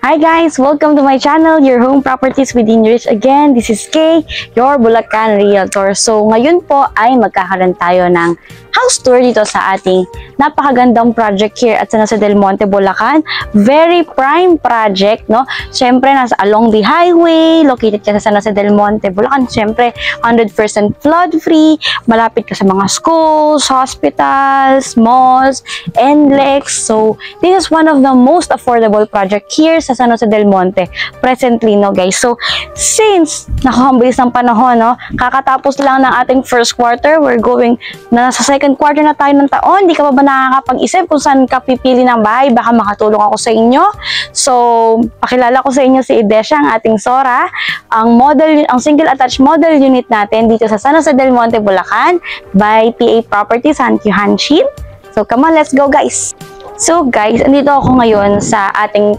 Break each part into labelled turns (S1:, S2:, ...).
S1: Hi guys! Welcome to my channel, Your Home Properties Within Reach again. This is Kay, your Bulacan Realtor. So ngayon po ay magkakaroon tayo ng house tour dito sa ating napakagandang project here at San Jose del Monte, Bulacan. Very prime project, no? Siyempre, nasa along the highway, located ka sa San Jose del Monte, Bulacan. Siyempre, 100% flood-free, malapit ka sa mga schools, hospitals, malls, NLEX. So, this is one of the most affordable project here sa San Jose del Monte presently, no guys. So, since nakakabilis ng panahon, no, kakatapos lang ng ating first quarter, we're going na sa second quarter na tayo ng taon. Hindi ka pa ba nakakapag-isip kung saan ka pipili ng bahay? Baka makatulong ako sa inyo. So, pakilala ko sa inyo si Idesha, ang ating Sora, ang single attached model unit natin dito sa San Jose del Monte, Bulacan by PA Properties and Hanshin. So, come on, let's go guys! So guys, andito ako ngayon sa ating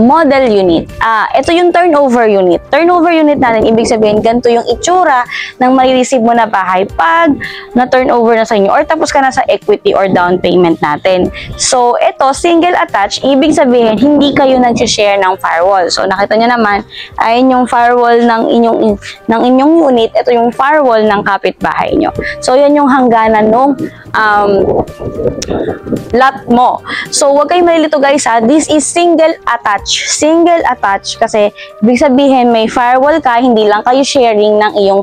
S1: model unit. Ito yung turnover unit. Turnover unit natin, ibig sabihin, ganito yung itsura ng marireceive mo na bahay pag na-turnover na sa inyo or tapos ka na sa equity or down payment natin. So, ito, single attached, ibig sabihin, hindi kayo nag-share ng firewall. So, nakita nyo naman, ayun yung firewall ng inyong unit, ito yung firewall ng kapitbahay nyo. So, yan yung hangganan ng lot mo. So, huwag kayong malilito guys ha. This is single attached. Single attached kasi ibig sabihin may firewall ka, hindi lang kayo sharing ng iyong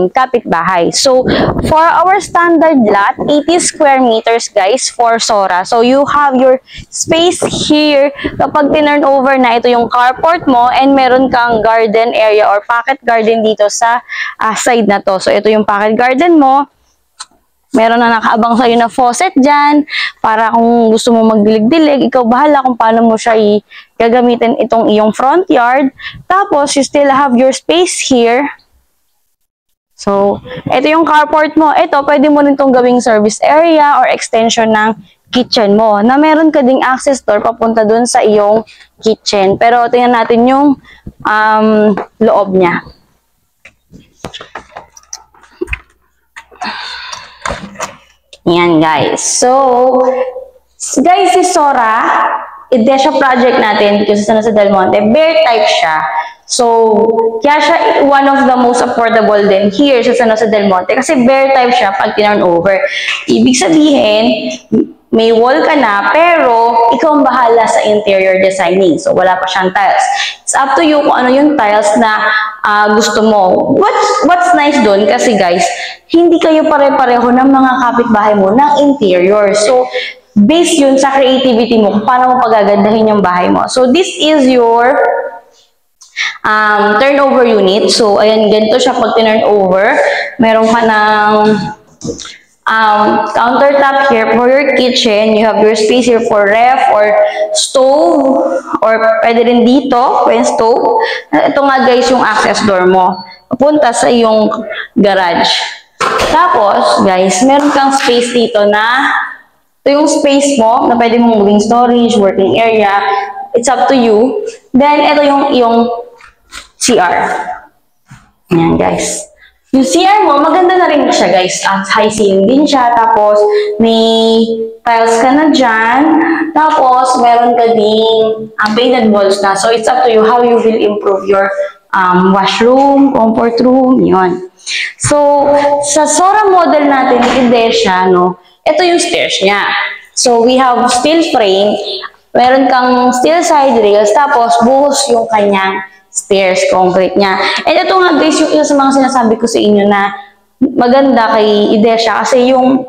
S1: kapitbahay. So, for our standard lot, 80 square meters guys for Sora. So, you have your space here. Kapag tinurn over na ito yung carport mo and meron kang garden area or pocket garden dito sa side na to. So, ito yung pocket garden mo. Meron na nakaabang sa'yo na faucet dyan, para kung gusto mo magdilig-dilig, ikaw bahala kung paano mo siya gagamitin itong iyong front yard. Tapos, you still have your space here. So, ito yung carport mo. Ito, pwede mo rin itong gawing service area or extension ng kitchen mo, na meron ka ding access door papunta dun sa iyong kitchen. Pero, tingnan natin yung loob niya. Yan guys. So, guys, si Sora, Idesha project natin dito sa San Jose del Monte, bear type siya. So, kaya siya one of the most affordable din here sa San Jose del Monte kasi bear type siya pag tinurn over. Ibig sabihin, may wall ka na, pero ikaw ang bahala sa interior designing. So, wala pa siyang tiles. It's up to you kung ano yung tiles na gusto mo. What's nice doon? Kasi guys, hindi kayo pare-pareho ng mga kapitbahay mo ng interior. So, based yun sa creativity mo kung paano mo pagagandahin yung bahay mo. So, this is your turnover unit. So, ayan, ganito siya pag tinurn over. Meron ka ng countertop here for your kitchen. You have your space here for ref or stove, or pwede rin dito, pwede stove. Ito nga guys yung access door mo, papunta sa iyong garage. Tapos guys, meron kang space dito na ito yung space mo na pwede mong gawing storage, working area. It's up to you. Then ito yung iyong CR. Ayan guys. Yung CR mo, maganda na rin siya guys. High ceiling din siya. Tapos, may tiles ka na dyan. Tapos, meron ka ding painted walls na. So, it's up to you how you will improve your washroom, comfort room, yun. So, sa Sora model natin, Idesha, no, ito yung stairs niya. So, we have steel frame. Meron kang steel side rails. Tapos, buhos yung kanyang stairs, concrete niya. And ito nga guys, yung isa sa mga sinasabi ko sa inyo na maganda kay Idesha kasi yung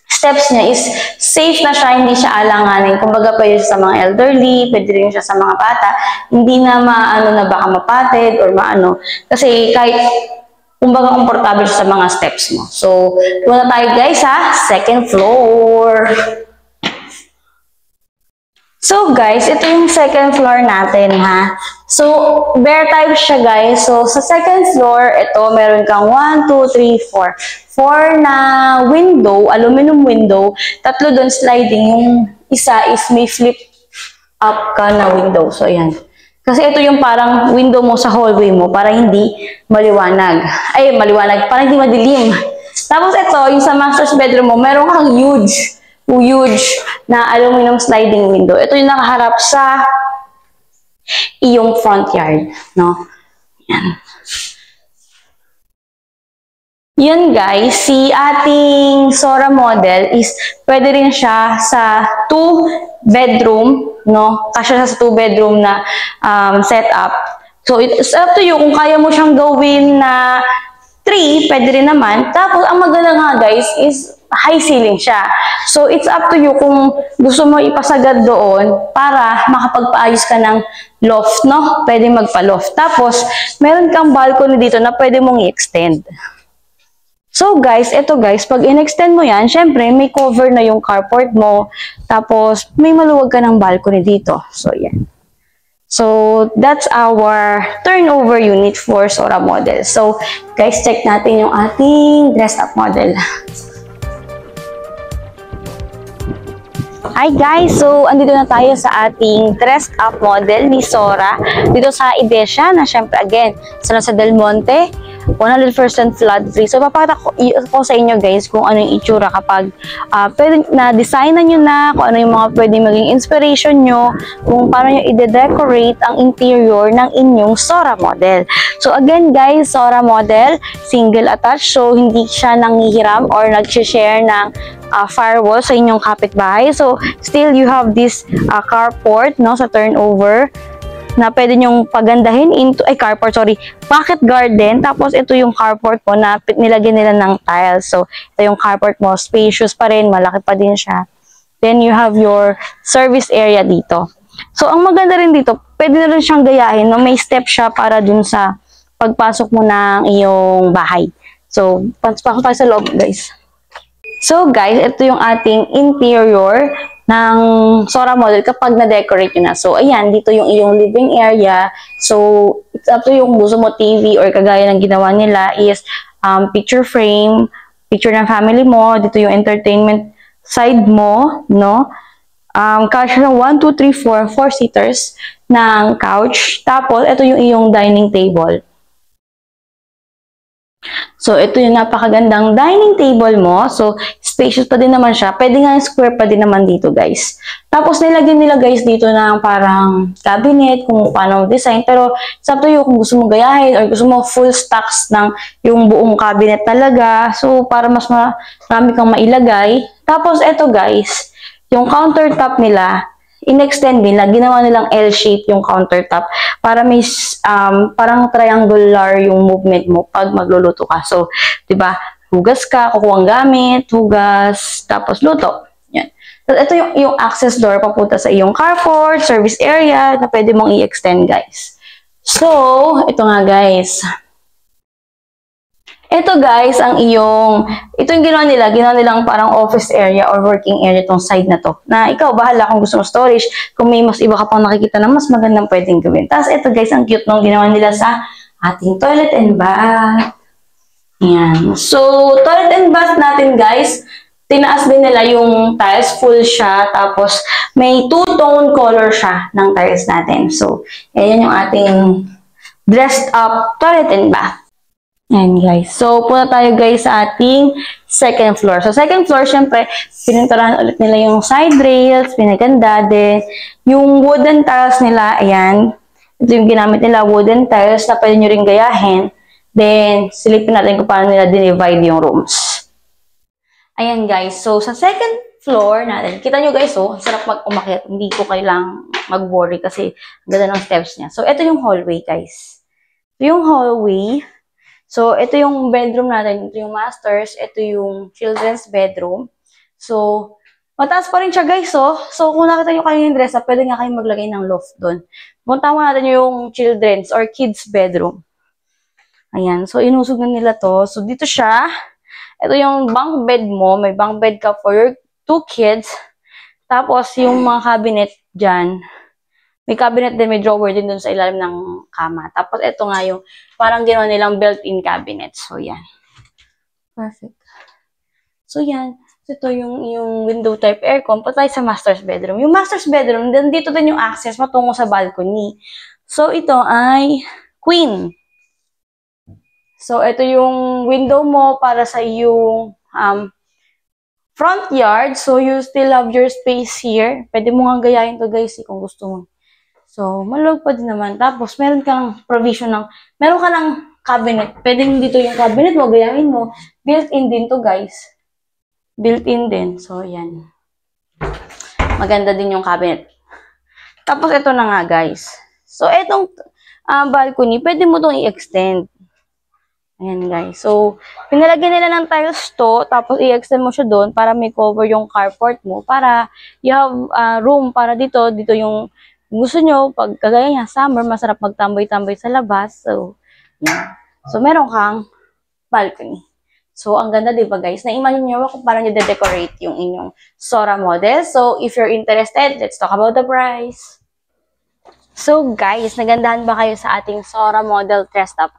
S1: steps niya is safe na siya, hindi siya alanganin. Kumbaga pwede siya sa mga elderly, pwede rin siya sa mga bata. Hindi na maano na baka mapatid or maano. Kasi kahit kumbaga komportable siya sa mga steps mo. So, muna tayo guys ha, second floor. So guys, ito yung second floor natin ha. So, bear type siya guys. So, sa second floor, ito meron kang 1, 2, 3, 4. 4 na window, aluminum window. 3 doon sliding. Yung isa is may flip up ka na window. So, ayan. Kasi ito yung parang window mo sa hallway mo para hindi maliwanag. Ay, maliwanag. Para hindi madilim. Tapos ito, yung sa master's bedroom mo, meron kang huge na aluminum sliding window. Ito yung nakaharap sa iyong front yard, no? Yan. Yun guys, si ating Sora model is pwede rin siya sa 2 bedroom, no? Kasya siya sa 2 bedroom na setup. So it's up to you kung kaya mo siyang gawin na 3, pwede rin naman. Tapos ang maganda nga guys is high ceiling siya. So it's up to you kung gusto mo ipasagad doon para makapagpaayos ka ng loft, no? Pwede magpa-loft. Tapos meron kang balcony dito na pwede mong i-extend. So guys, ito guys, pag in-extend mo yan, syempre may cover na yung carport mo, tapos may maluwag ka ng balcony dito. So yan. So that's our turnover unit for Sora model. So guys, check natin yung ating dressed up model. Hi guys! So, andito na tayo sa ating dressed up model ni Sora dito sa Idesia na syempre again, sa Del Monte, 100% flood free. So, papakita ko sa inyo guys kung ano yung itsura kapag pwede na designan nyo na, kung ano yung mga pwede maging inspiration nyo, kung paano nyo i-decorate ang interior ng inyong Sora model. So, again guys, Sora model, single attached. So, hindi siya nanghihiram or nag-share ng firewall sa inyong kapitbahay. So, still you have this carport, no, sa turnover na pwede nyong pagandahin into, carport, sorry, pocket garden. Tapos, ito yung carport mo na nilagyan nila ng tiles. So, ito yung carport mo, spacious pa rin, malaki pa din siya. Then, you have your service area dito. So, ang maganda rin dito, pwede na rin siyang gayahin, no? May step siya para dun sa pagpasok mo ng iyong bahay. So, pasok tayo sa loob, guys. So guys, ito yung ating interior ng Sora model kapag na-decorate nyo na. So ayan, dito yung iyong living area. So it's up to yung gusto mo TV or kagaya ng ginawa nila is picture frame, picture ng family mo. Dito yung entertainment side mo, no? Kasya ng 1, 2, 3, 4 seaters ng couch. Tapos ito yung iyong dining table. So, ito yung napakagandang dining table mo. So, spacious pa din naman siya. Pwede nga square pa din naman dito, guys. Tapos, nilagyan nila, guys, dito ng parang cabinet, kung paano design. Pero, sa to you, kung gusto mo gayahin or gusto mo full stocks ng yung buong cabinet talaga. So, para mas marami kang mailagay. Tapos, ito, guys, yung countertop nila, in-extend nila, ginawa nilang L-shape yung countertop para may parang triangular yung movement mo pag magluluto ka. So, 'di ba? Hugas ka, kukuha ang gamit, hugas, tapos luto. Yan. So, ito yung access door papunta sa iyong carport, service area na pwede mong i-extend, guys. So, ito nga, guys. Ito guys, ito yung ginawa nilang parang office area or working area itong side na to. Na ikaw, bahala kung gusto mo storage, kung may mas iba ka pang nakikita na mas magandang pwedeng gawin. Tapos ito guys, ang cute nung ginawa nila sa ating toilet and bath. Yan. So, toilet and bath natin guys, tinaas din nila yung tiles, full siya, tapos may two-tone color siya ng tiles natin. So, yan yung ating dressed up toilet and bath. Ayan guys. So, punta tayo guys sa ating second floor. So, second floor, syempre, pininturahan ulit nila yung side rails, pinaganda din. Yung wooden tiles nila, ayan. Ito yung ginamit nila, wooden tiles na pwede nyo rin gayahin. Then, silipin natin kung paano nila dinivide yung rooms. Ayan guys. So, sa second floor natin, kita nyo guys, oh, sarap mag-umakyat. Hindi ko kailang mag-worry kasi ganda ng steps niya. So, ito yung hallway guys. Ito yung hallway. So, ito yung bedroom natin. Ito yung masters. Ito yung children's bedroom. So, mataas pa rin siya guys, oh. So, kung nakita nyo kayo yung dress up, pwede nga kayong maglagay ng loft doon. Punta mo natin yung children's or kids bedroom. Ayan. So, inusog na nila to. So, dito siya. Ito yung bunk bed mo. May bunk bed ka for your 2 kids. Tapos, yung mga cabinet dyan. May cabinet din, may drawer din dun sa ilalim ng kama. Tapos, ito nga yung parang ginawa nilang built-in cabinet. So, yan. Perfect. So, yan. So, ito yung window type aircon. Patay sa master's bedroom. Yung master's bedroom, dito din yung access matungo sa balcony. So, ito ay queen. So, ito yung window mo para sa yung front yard. So, you still have your space here. Pwede mo nga gayahin to guys kung gusto mo. So, maluwag pa din naman. Tapos, meron kang provision meron ka ng cabinet. Pwedeng dito yung cabinet mo, gayahin mo. Built-in din to, guys. Built-in din. So, yan. Maganda din yung cabinet. Tapos, ito na nga, guys. So, itong balcony, pwede mo itong i-extend. Ayan, guys. So, pinalagyan nila ng tiles to, tapos i-extend mo siya doon para may cover yung carport mo, para you have room para dito yung gusto nyo, pag kagaya niya, summer, masarap magtambay-tambay sa labas. So, yan. So, meron kang balcony. So, ang ganda, diba, guys? Na-imagine nyo kung paano nyo de-decorate yung inyong Sora model. So, if you're interested, let's talk about the price. So, guys, nagandahan ba kayo sa ating Sora model dressed up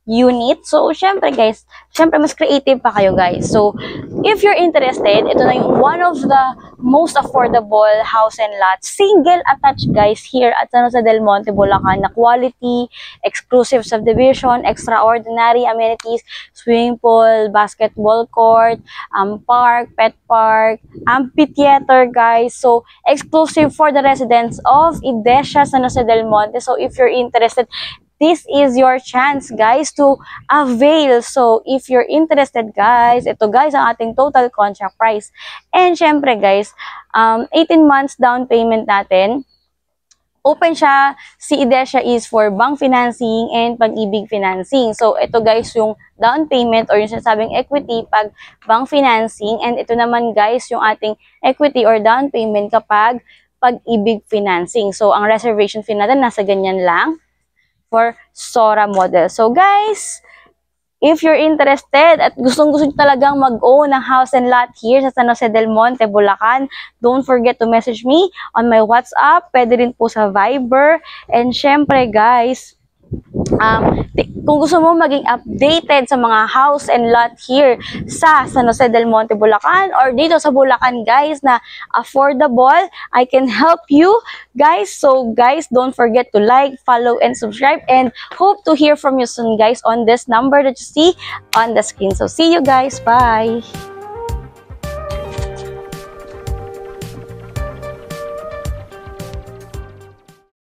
S1: unit? So, syempre guys, mas creative pa kayo, guys. So, if you're interested, ito na yung one of the most affordable house and lot, single attached, guys, here at San Jose del Monte, Bulacan, na quality, exclusive subdivision, extraordinary amenities, swimming pool, basketball court, park, pet park, amphitheater, guys. So, exclusive for the residents of Idesha, San Jose del Monte. So, if you're interested, this is your chance, guys, to avail. So, if you're interested, guys, ito, guys, ang ating total contract price. And, syempre, guys, 18 months down payment natin. Open siya. Si Idesha is for bank financing and pag-ibig financing. So, ito, guys, yung down payment or yung sinasabing equity pag bank financing. And ito naman, guys, yung ating equity or down payment kapag pag-ibig financing. So, ang reservation fee natin nasa ganyan lang for Sora model. So, guys, if you're interested at gustong-gusto nyo talagang mag-own ng house and lot here sa San Jose del Monte, Bulacan, don't forget to message me on my WhatsApp. Pwede rin po sa Viber. And syempre, guys, kung gusto mo maging updated sa mga house and lot here sa San Jose del Monte, Bulacan, or dito sa Bulacan, guys, na affordable, I can help you, guys. So, guys, don't forget to like, follow, and subscribe, and hope to hear from you soon, guys, on this number that you see on the screen. So, see you guys. Bye!